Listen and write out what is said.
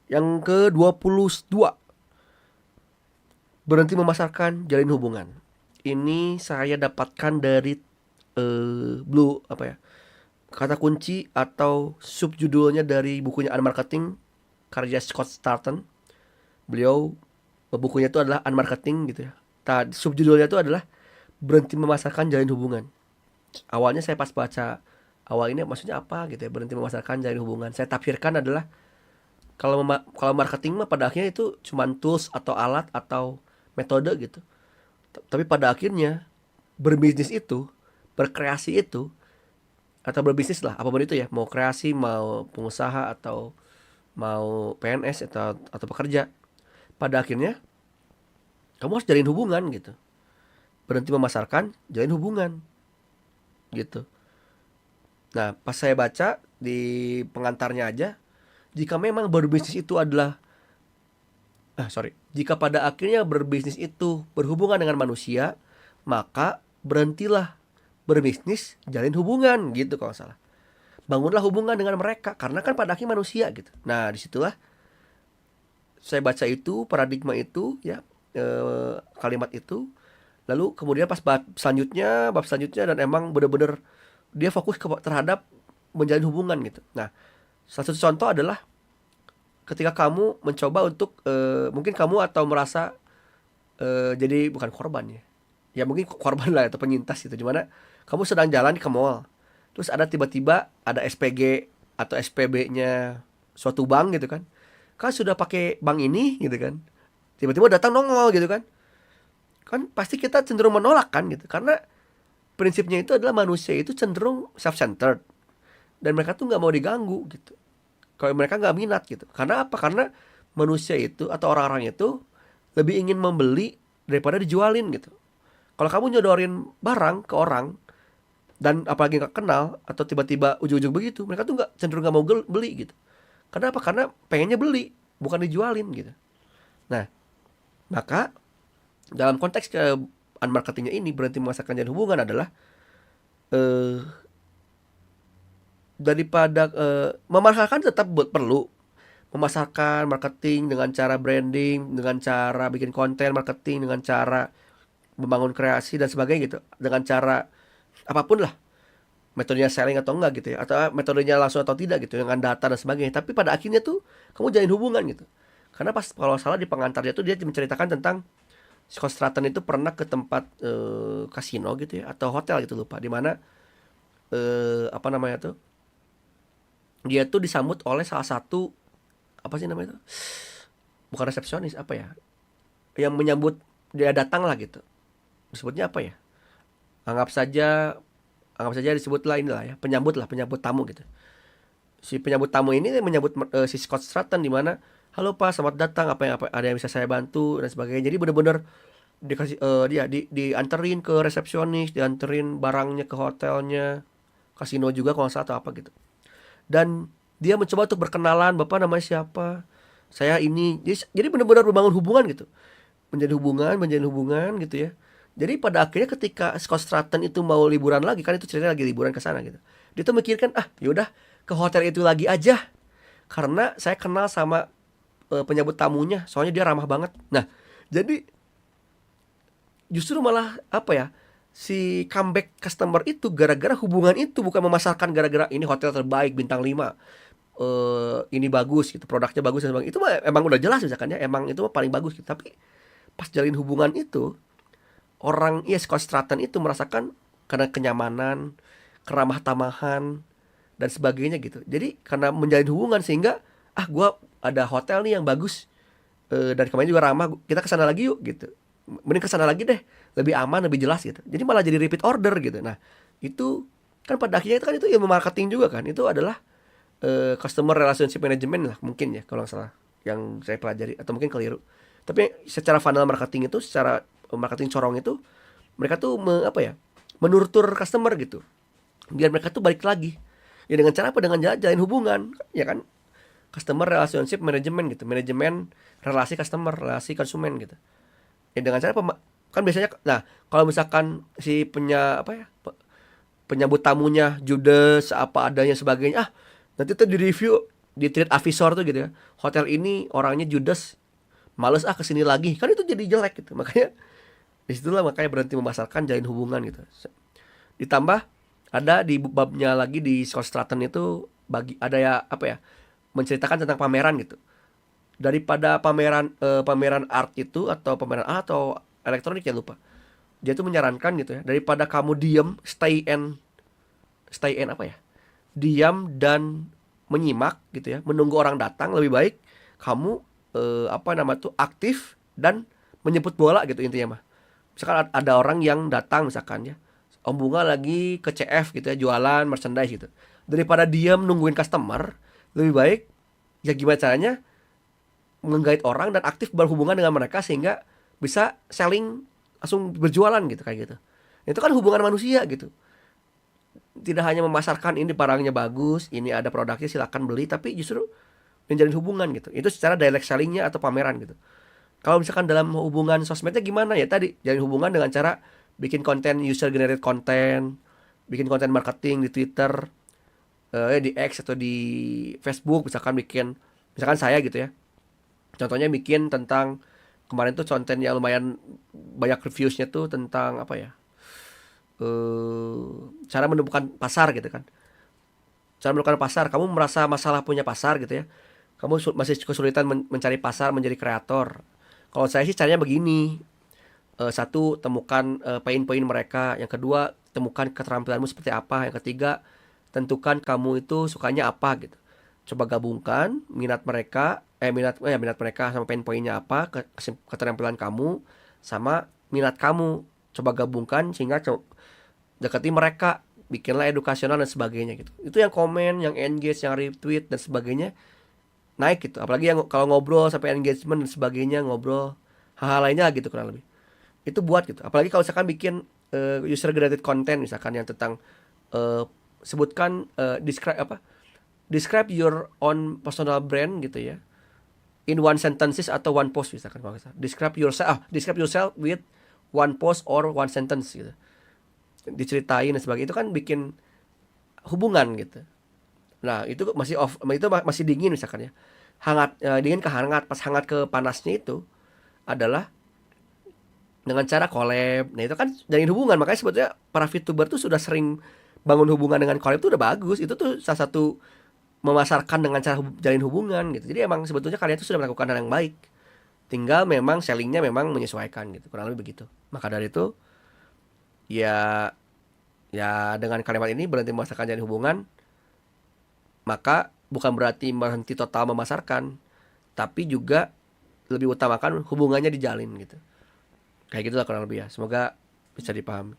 Yang ke-22, berhenti memasarkan, jalin hubungan. Ini saya dapatkan dari blue apa ya? Kata kunci atau subjudulnya dari bukunya Unmarketing karya Scott Starton. Beliau bukunya itu adalah Unmarketing gitu ya. Subjudulnya itu adalah berhenti memasarkan, jalin hubungan. Awalnya saya pas baca awal ini maksudnya apa gitu ya, berhenti memasarkan, jalin hubungan. Saya tafsirkan adalah kalau marketing mah pada akhirnya itu cuma tools atau alat atau metode gitu. Tapi pada akhirnya berbisnis itu, berkreasi itu, atau berbisnis lah apapun itu ya, mau kreasi, mau pengusaha, atau mau PNS atau pekerja, pada akhirnya kamu harus jalin hubungan gitu. Berhenti memasarkan, jalin hubungan gitu. Nah, pas saya baca di pengantarnya aja, jika memang berbisnis itu adalah jika pada akhirnya berbisnis itu berhubungan dengan manusia, maka berhentilah berbisnis, jalin hubungan gitu kalau nggak salah. Bangunlah hubungan dengan mereka karena kan pada akhirnya manusia gitu. Nah, disitulah saya baca itu, paradigma itu ya, kalimat itu. Lalu kemudian pas bab selanjutnya, dan emang bener-bener dia fokus terhadap menjalin hubungan gitu. Nah, salah satu contoh adalah ketika kamu mencoba untuk mungkin kamu atau merasa jadi bukan korban ya. Ya mungkin korban lah atau penyintas gitu. Dimana kamu sedang jalan ke mall. Terus ada tiba-tiba ada SPG atau SPB-nya suatu bank gitu kan. Kan sudah pakai bank ini gitu kan. Tiba-tiba datang nongol gitu kan. Kan pasti kita cenderung menolak kan gitu. Karena prinsipnya itu adalah manusia itu cenderung self-centered. Dan mereka tuh nggak mau diganggu gitu. Kalau mereka nggak minat gitu. Karena apa? Karena manusia itu atau orang-orang itu lebih ingin membeli daripada dijualin gitu. Kalau kamu nyodorin barang ke orang dan apalagi nggak kenal atau tiba-tiba ujung-ujung begitu, mereka tuh nggak cenderung nggak mau beli gitu. Karena apa? Karena pengennya beli, bukan dijualin gitu. Nah, maka dalam konteks ke unmarketingnya ini, berhenti memasarkan jalin hubungan adalah eh daripada memasarkan tetap perlu memasarkan marketing dengan cara branding, dengan cara bikin konten marketing, dengan cara membangun kreasi dan sebagainya gitu, dengan cara apapun lah, metodenya selling atau enggak gitu ya, atau metodenya langsung atau tidak gitu dengan data dan sebagainya. Tapi pada akhirnya tuh kamu jalin hubungan gitu. Karena pas kalau salah di pengantarnya tuh dia menceritakan tentang Scott Stratton itu pernah ke tempat kasino gitu ya atau hotel gitu lupa di mana apa namanya tuh, dia tuh disambut oleh salah satu apa sih namanya tuh, bukan resepsionis apa ya, yang menyambut dia datang lah gitu, disebutnya apa ya, anggap saja anggap saja disebutlah inilah ya, penyambut lah, penyambut tamu gitu. Si penyambut tamu ini menyambut si Scott Stratton di mana, halo Pak, selamat datang, apa ada yang bisa saya bantu dan sebagainya. Jadi bener-bener dikasih dia dianterin ke resepsionis, dianterin barangnya ke hotelnya, kasino juga kalau nggak salah atau apa gitu. Dan dia mencoba untuk berkenalan, bapak namanya siapa, saya ini. Jadi benar-benar membangun hubungan gitu, menjalin hubungan gitu ya. Jadi pada akhirnya ketika Scott Stratton itu mau liburan lagi, kan itu ceritanya lagi liburan ke sana gitu, dia tuh mikirkan, yaudah ke hotel itu lagi aja karena saya kenal sama penyambut tamunya, soalnya dia ramah banget. Nah, jadi justru malah apa ya, si comeback customer itu gara-gara hubungan itu, bukan memasarkan gara-gara ini hotel terbaik bintang 5, ini bagus gitu, produknya bagus dan sebagainya. Itu mah emang udah jelas misalkan ya, emang itu mah paling bagus gitu. Tapi pas jalin hubungan itu, orang ya Scott Stratton itu merasakan karena kenyamanan, keramah tamahan dan sebagainya gitu. Jadi karena menjalin hubungan sehingga gua ada hotel nih yang bagus, dan kemarin juga ramah, kita kesana lagi yuk gitu, mending kesana lagi deh, lebih aman, lebih jelas gitu. Jadi malah jadi repeat order gitu. Nah, itu kan pada akhirnya itu kan itu ilmu marketing juga kan. Itu adalah customer relationship management lah mungkin ya kalau nggak salah yang saya pelajari, atau mungkin keliru. Tapi secara funnel marketing itu, secara marketing corong itu, mereka tuh apa ya, menurtur customer gitu biar mereka tuh balik lagi. Ya dengan cara apa? Dengan jalin hubungan ya kan, customer relationship management gitu, manajemen relasi customer, relasi konsumen gitu. Ya dengan cara kan biasanya, nah kalau misalkan si apa ya, penyambut tamunya judes apa adanya sebagainya, nanti tuh di review di treat avisor tuh gitu ya, hotel ini orangnya judes, males kesini lagi, kan itu jadi jelek gitu. Makanya disitulah makanya berhenti memasarkan, jalin hubungan gitu. Ditambah ada di babnya lagi di Scott Stratton itu, bagi ada ya apa ya, menceritakan tentang pameran gitu. Daripada pameran art itu, atau pameran art atau elektronik ya lupa. Dia tuh menyarankan gitu ya, daripada kamu diem, stay in apa ya? Diam dan menyimak gitu ya, menunggu orang datang, lebih baik kamu apa nama tuh, aktif dan menjemput bola gitu intinya mah. Misalkan ada orang yang datang misalkan ya, Om Bunga lagi ke CF gitu ya, jualan merchandise gitu. Daripada diam nungguin customer, lebih baik ya gimana caranya menggait orang dan aktif berhubungan dengan mereka sehingga bisa selling, langsung berjualan gitu kayak gitu. Itu kan hubungan manusia gitu. Tidak hanya memasarkan ini barangnya bagus, ini ada produknya silakan beli, tapi justru menjalin hubungan gitu. Itu secara direct sellingnya atau pameran gitu. Kalau misalkan dalam hubungan sosmednya gimana ya, tadi jalin hubungan dengan cara bikin konten user generated content, bikin konten marketing di Twitter, di X atau di Facebook, misalkan bikin, misalkan saya gitu ya. Contohnya bikin tentang, kemarin tuh konten yang lumayan banyak reviewsnya tuh tentang apa ya? eh Cara menemukan pasar gitu kan. Cara menemukan pasar, kamu merasa masalah punya pasar gitu ya. Kamu masih kesulitan mencari pasar, menjadi kreator. Kalau saya sih caranya begini. Satu, temukan poin-poin mereka. Yang kedua, temukan keterampilanmu seperti apa. Yang ketiga, tentukan kamu itu sukanya apa gitu. Coba gabungkan minat mereka, minat mereka sama poin-poinnya apa, keterampilan kamu sama minat kamu. Coba gabungkan sehingga dekati mereka, bikinlah edukasional dan sebagainya gitu. Itu yang komen, yang engage, yang retweet dan sebagainya naik gitu. Apalagi yang kalau ngobrol sampai engagement dan sebagainya, ngobrol hal-hal lainnya gitu kurang lebih. Itu buat gitu. Apalagi kalau misalkan bikin user generated content misalkan yang tentang sebutkan, describe your own personal brand gitu ya. In one sentences atau one post misalkan kalau misalkan. Describe yourself with one post or one sentence gitu. Diceritain dan sebagainya, itu kan bikin hubungan gitu. Nah itu masih dingin misalkan ya, hangat, dingin ke hangat, pas hangat ke panasnya itu adalah dengan cara collab. Nah itu kan jalin hubungan. Makanya sebetulnya para VTuber tuh sudah sering bangun hubungan dengan collab, tuh udah bagus. Itu tuh salah satu memasarkan dengan cara jalin hubungan gitu. Jadi emang sebetulnya kalian tuh sudah melakukan hal yang baik, tinggal memang sellingnya memang menyesuaikan gitu, kurang lebih begitu. Maka dari itu ya, dengan kalimat ini, berhenti memasarkan jalin hubungan, maka bukan berarti berhenti total memasarkan, tapi juga lebih utamakan hubungannya dijalin gitu. Kayak gitulah kurang lebih ya. Semoga bisa dipahami.